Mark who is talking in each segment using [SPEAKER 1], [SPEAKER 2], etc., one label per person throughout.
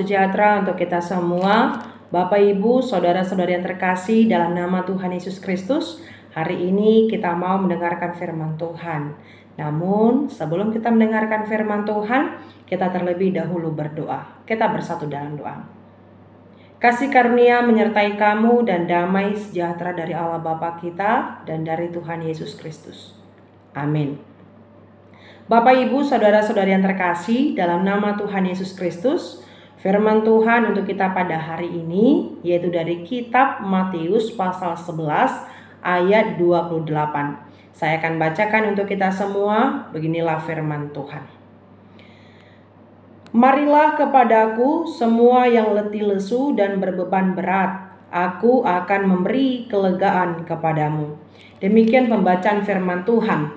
[SPEAKER 1] sejahtera untuk kita semua. Bapak, Ibu, saudara-saudari yang terkasih dalam nama Tuhan Yesus Kristus. Hari ini kita mau mendengarkan firman Tuhan. Namun sebelum kita mendengarkan firman Tuhan, kita terlebih dahulu berdoa. Kita bersatu dalam doa. Kasih karunia menyertai kamu dan damai sejahtera dari Allah Bapa kita dan dari Tuhan Yesus Kristus. Amin. Bapak, Ibu, saudara-saudari yang terkasih dalam nama Tuhan Yesus Kristus, firman Tuhan untuk kita pada hari ini yaitu dari kitab Matius pasal 11 ayat 28. Saya akan bacakan untuk kita semua. Beginilah firman Tuhan. Marilah kepadaku semua yang letih lesu dan berbeban berat, aku akan memberi kelegaan kepadamu. Demikian pembacaan firman Tuhan.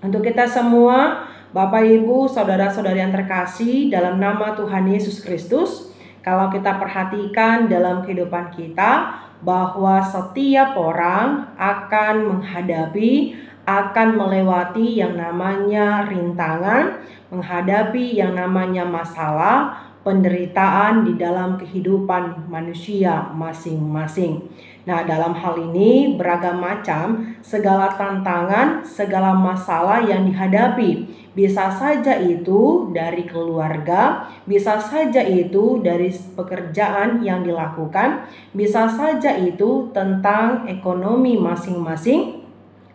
[SPEAKER 1] Untuk kita semua, Bapak, Ibu, saudara-saudari yang terkasih dalam nama Tuhan Yesus Kristus, kalau kita perhatikan dalam kehidupan kita bahwa setiap orang akan menghadapi, akan melewati yang namanya rintangan, menghadapi yang namanya masalah, penderitaan di dalam kehidupan manusia masing-masing. Nah, dalam hal ini beragam macam segala tantangan, segala masalah yang dihadapi. Bisa saja itu dari keluarga, bisa saja itu dari pekerjaan yang dilakukan, bisa saja itu tentang ekonomi masing-masing,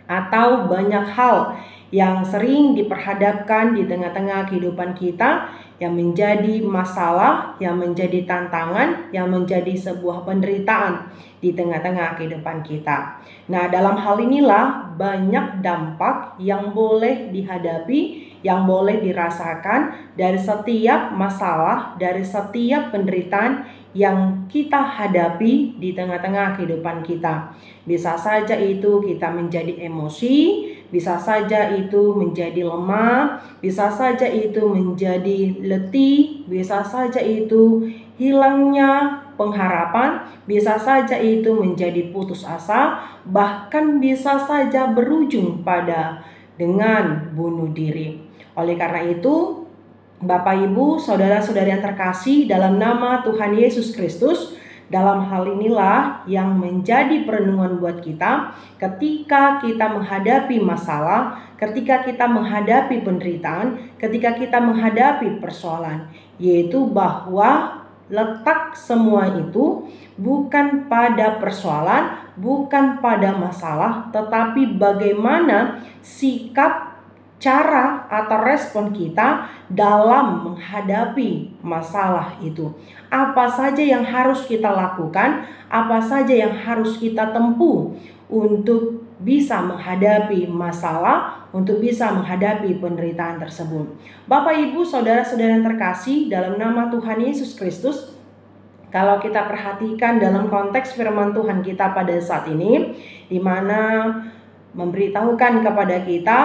[SPEAKER 1] atau banyak hal yang sering diperhadapkan di tengah-tengah kehidupan kita yang menjadi masalah, yang menjadi tantangan, yang menjadi sebuah penderitaan di tengah-tengah kehidupan kita. Nah, dalam hal inilah banyak dampak yang boleh dihadapi, yang boleh dirasakan dari setiap masalah, dari setiap penderitaan yang kita hadapi di tengah-tengah kehidupan kita. Bisa saja itu kita menjadi emosi, bisa saja itu menjadi lemah, bisa saja itu menjadi letih, bisa saja itu hilangnya pengharapan, bisa saja itu menjadi putus asa, bahkan bisa saja berujung pada dengan bunuh diri. Oleh karena itu, Bapak, Ibu, saudara-saudari yang terkasih dalam nama Tuhan Yesus Kristus, dalam hal inilah yang menjadi perenungan buat kita ketika kita menghadapi masalah, ketika kita menghadapi penderitaan, ketika kita menghadapi persoalan, yaitu bahwa letak semua itu bukan pada persoalan, bukan pada masalah, tetapi bagaimana sikap, cara atau respon kita dalam menghadapi masalah itu. Apa saja yang harus kita lakukan, apa saja yang harus kita tempuh untuk bisa menghadapi masalah, untuk bisa menghadapi penderitaan tersebut. Bapak, Ibu, saudara-saudara yang terkasih dalam nama Tuhan Yesus Kristus, kalau kita perhatikan dalam konteks firman Tuhan kita pada saat ini, di mana memberitahukan kepada kita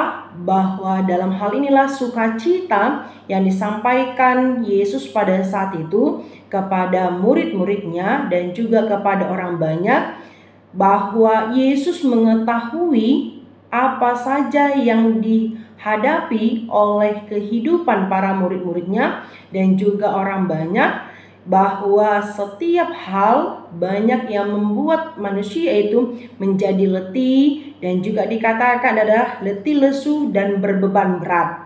[SPEAKER 1] bahwa dalam hal inilah sukacita yang disampaikan Yesus pada saat itu kepada murid-muridnya dan juga kepada orang banyak, bahwa Yesus mengetahui apa saja yang dihadapi oleh kehidupan para murid-muridnya dan juga orang banyak, bahwa setiap hal banyak yang membuat manusia itu menjadi letih dan juga dikatakan adalah letih lesu dan berbeban berat.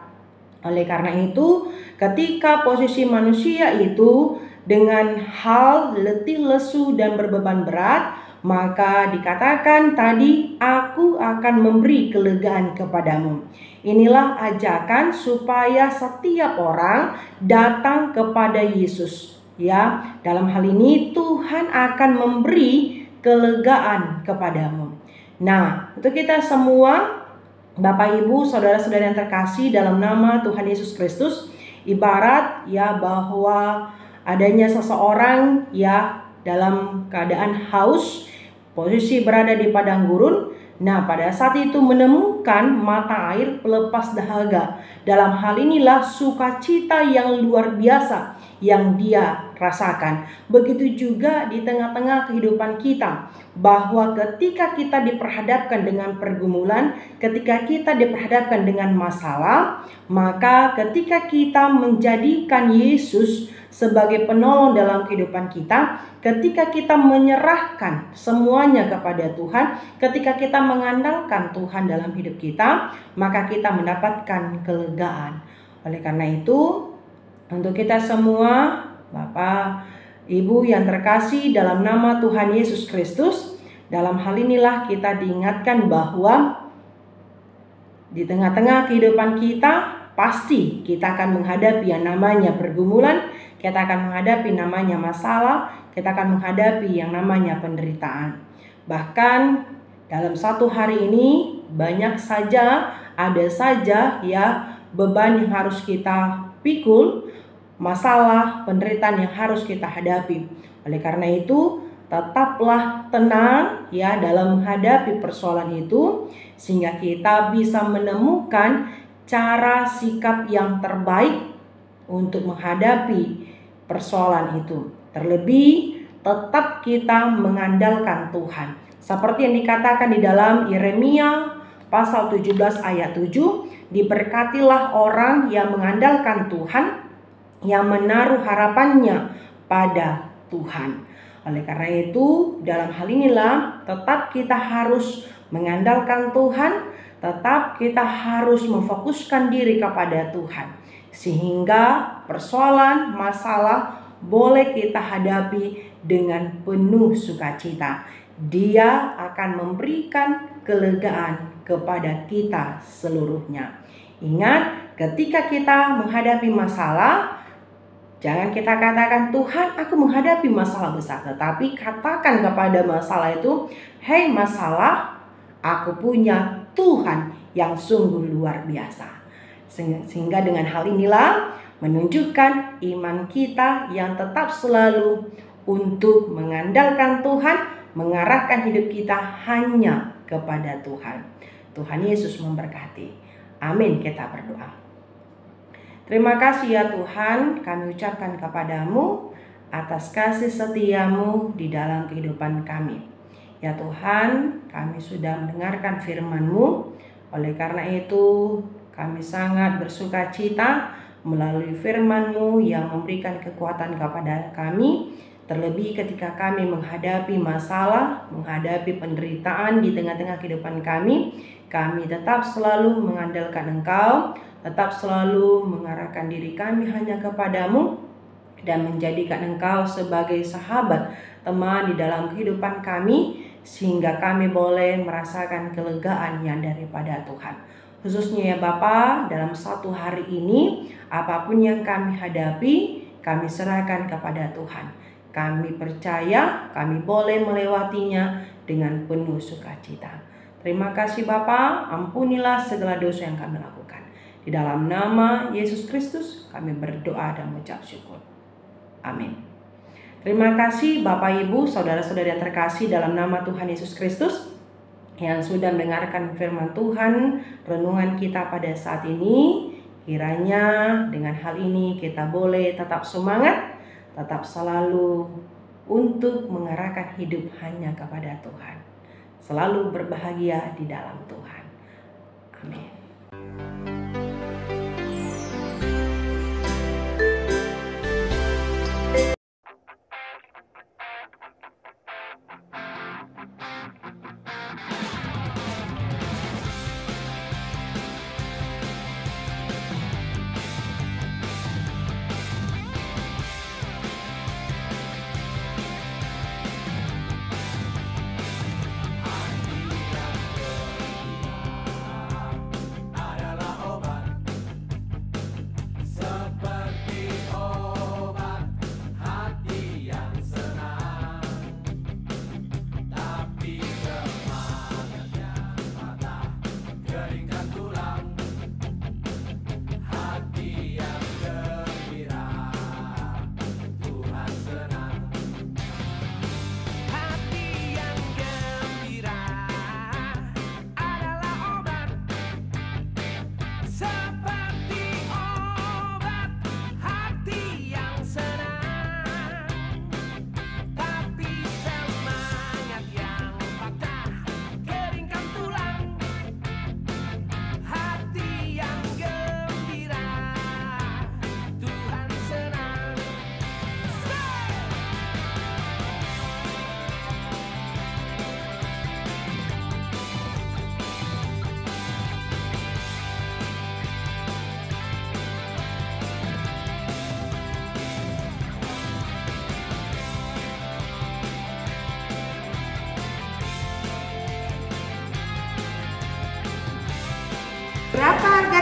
[SPEAKER 1] Oleh karena itu, ketika posisi manusia itu dengan hal letih lesu dan berbeban berat, maka dikatakan tadi, aku akan memberi kelegaan kepadamu. Inilah ajakan supaya setiap orang datang kepada Yesus. Ya, dalam hal ini Tuhan akan memberi kelegaan kepadamu. Nah, untuk kita semua, Bapak, Ibu, saudara-saudara yang terkasih dalam nama Tuhan Yesus Kristus, ibarat ya bahwa adanya seseorang ya dalam keadaan haus, posisi berada di padang gurun. Nah, pada saat itu menemukan mata air pelepas dahaga. Dalam hal inilah sukacita yang luar biasa yang dia rasakan. Begitu juga di tengah-tengah kehidupan kita, bahwa ketika kita diperhadapkan dengan pergumulan, ketika kita diperhadapkan dengan masalah, maka ketika kita menjadikan Yesus sebagai penolong dalam kehidupan kita, ketika kita menyerahkan semuanya kepada Tuhan, ketika kita mengandalkan Tuhan dalam hidup kita, maka kita mendapatkan kelegaan. Oleh karena itu, untuk kita semua, Bapak, Ibu yang terkasih dalam nama Tuhan Yesus Kristus, dalam hal inilah kita diingatkan bahwa di tengah-tengah kehidupan kita, pasti kita akan menghadapi yang namanya pergumulan, kita akan menghadapi namanya masalah, kita akan menghadapi yang namanya penderitaan. Bahkan dalam satu hari ini banyak saja, ada saja ya beban yang harus kita pikul, masalah, penderitaan yang harus kita hadapi. Oleh karena itu, tetaplah tenang ya dalam menghadapi persoalan itu, sehingga kita bisa menemukan cara sikap yang terbaik untuk menghadapi persoalan itu. Terlebih, tetap kita mengandalkan Tuhan. Seperti yang dikatakan di dalam Yeremia pasal 17 ayat 7, diberkatilah orang yang mengandalkan Tuhan, yang menaruh harapannya pada Tuhan. Oleh karena itu, dalam hal inilah tetap kita harus mengandalkan Tuhan, tetap kita harus memfokuskan diri kepada Tuhan, sehingga persoalan, masalah boleh kita hadapi dengan penuh sukacita. Dia akan memberikan kelegaan kepada kita seluruhnya. Ingat, ketika kita menghadapi masalah, jangan kita katakan, Tuhan, aku menghadapi masalah besar. Tetapi katakan kepada masalah itu, hei masalah, aku punya Tuhan yang sungguh luar biasa. Sehingga dengan hal inilah menunjukkan iman kita yang tetap selalu untuk mengandalkan Tuhan, mengarahkan hidup kita hanya kepada Tuhan. Tuhan Yesus memberkati. Amin, kita berdoa. Terima kasih ya Tuhan, kami ucapkan kepadamu atas kasih setiamu di dalam kehidupan kami. Ya Tuhan, kami sudah mendengarkan firman-Mu. Oleh karena itu, kami sangat bersuka cita melalui firman-Mu yang memberikan kekuatan kepada kami. Terlebih ketika kami menghadapi masalah, menghadapi penderitaan di tengah-tengah kehidupan kami tetap selalu mengandalkan Engkau, tetap selalu mengarahkan diri kami hanya kepadamu, dan menjadikan Engkau sebagai sahabat, teman di dalam kehidupan kami, sehingga kami boleh merasakan kelegaan yang daripada Tuhan. Khususnya ya Bapa, dalam satu hari ini, apapun yang kami hadapi, kami serahkan kepada Tuhan. Kami percaya kami boleh melewatinya dengan penuh sukacita. Terima kasih Bapa, ampunilah segala dosa yang kami lakukan. Di dalam nama Yesus Kristus kami berdoa dan mengucap syukur. Amin. Terima kasih Bapak Ibu, saudara-saudara yang terkasih dalam nama Tuhan Yesus Kristus yang sudah mendengarkan firman Tuhan, renungan kita pada saat ini. Kiranya dengan hal ini kita boleh tetap semangat, tetap selalu untuk mengarahkan hidup hanya kepada Tuhan. Selalu berbahagia di dalam Tuhan. Amin.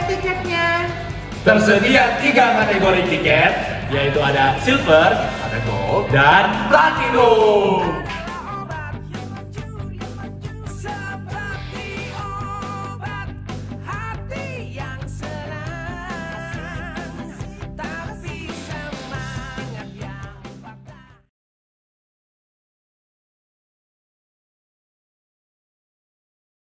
[SPEAKER 1] tiketnya?
[SPEAKER 2] Tersedia 3 kategori tiket, yaitu ada silver, ada gold, dan platinum.